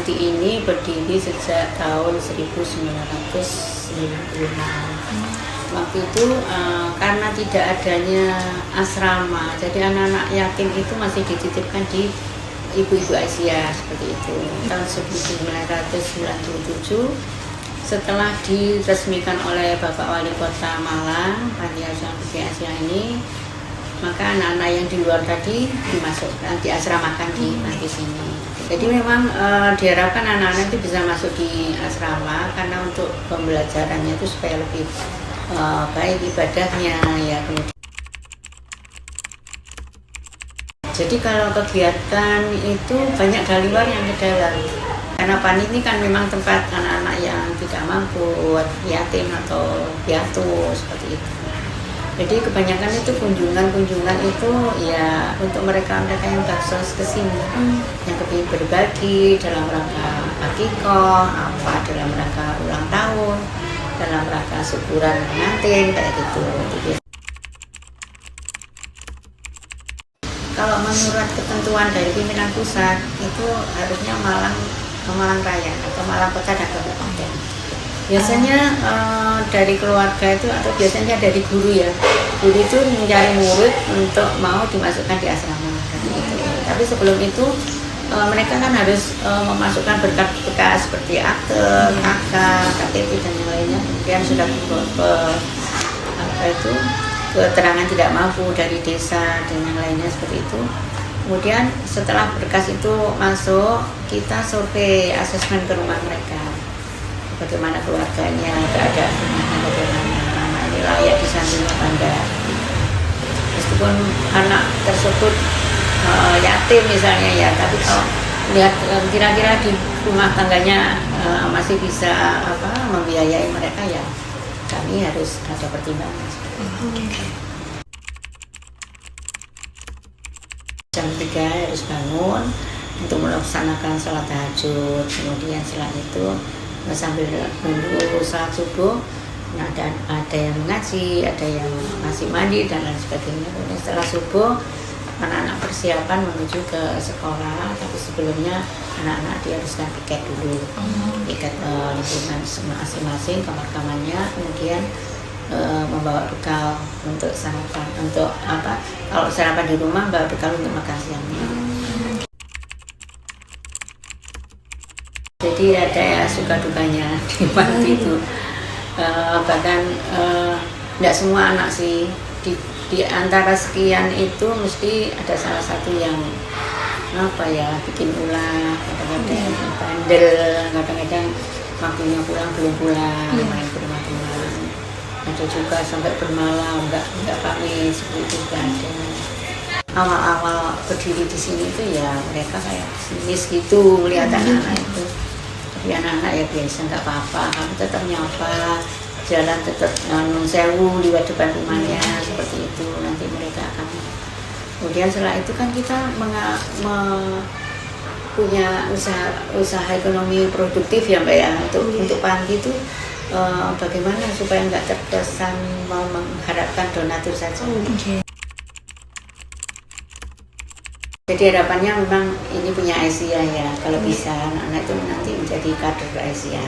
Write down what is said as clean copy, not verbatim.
panti ini berdiri sejak tahun 1996. Waktu itu karena tidak adanya asrama, jadi anak-anak yatim itu masih dititipkan di ibu-ibu Asia seperti itu. Tahun 1997 setelah diresmikan oleh Bapak Wali Kota Malang, Panti Asuhan Budi Asia ini, maka anak-anak yang di luar tadi dimasukkan, diasramakan di panti sini. Jadi memang diharapkan anak-anak itu bisa masuk di asrama karena untuk pembelajarannya itu supaya lebih baik ibadahnya ya. Jadi kalau kegiatan itu banyak dari luar yang ke dalam. Karena panti ini kan memang tempat anak-anak yang tidak mampu, yatim atau piatu seperti itu. Jadi kebanyakan itu kunjungan itu ya untuk mereka yang baksos ke sini, yang kepingin berbagi dalam rangka akikoh, apa dalam rangka ulang tahun, dalam rangka syukuran pengantin kayak gitu. Kalau menurut ketentuan dari pimpinan pusat itu harusnya Malang Raya atau Malang Kota dan Kabupaten. Biasanya dari keluarga itu atau biasanya dari guru ya, guru itu mencari murid untuk mau dimasukkan di asrama gitu. Tapi sebelum itu mereka kan harus memasukkan berkas-berkas seperti akte, KK, KTP dan yang lainnya. Kemudian sudah keterangan tidak mampu dari desa dan yang lainnya seperti itu. Kemudian setelah berkas itu masuk, kita survei asesmen ke rumah mereka. Bagaimana keluarganya, keadaan rumahnya bagaimana, anak ini layak disambung apa enggak. Meskipun anak tersebut yatim misalnya ya, tapi kalau lihat kira-kira di rumah tangganya masih bisa membiayai mereka ya, kami harus ada pertimbangan. Jam 3 harus bangun untuk melaksanakan sholat tahajud. Kemudian setelah itu sambil menunggu sholat subuh, ada yang mengaji, ada yang masih mandi dan lain sebagainya. Kemudian setelah subuh anak-anak persiapan menuju ke sekolah, tapi sebelumnya anak-anak diharuskan piket dulu, piket lingkungan masing-masing kamar-kamarnya, kemudian membawa bekal untuk sarapan. Untuk kalau sarapan di rumah bawa bekal untuk makan siangnya. Jadi ada ya suka dukanya di panti itu. Bahkan tidak semua anak sih, di antara sekian itu mesti ada salah satu yang bikin ulah, kadang-kadang bandel, kadang-kadang waktunya pulang belum pulang, main ke rumah teman. Ada juga sampai bermalam nggak pamit, seperti itu juga ada. Awal-awal berdiri di sini itu ya mereka kayak sinis gitu melihat anak-anak itu. Tapi anak-anak ya biasa, nggak apa-apa, kami tetap nyapa, jalan tetap sewu lewat depan rumahnya seperti itu. Nanti mereka akan. Kemudian setelah itu kan kita punya usaha ekonomi produktif ya Mbak ya, untuk panti itu. Bagaimana supaya nggak terkesan mau mengharapkan donatur saja. Jadi harapannya memang ini punya Asia ya, kalau bisa anak-anak itu nanti menjadi kader Asia.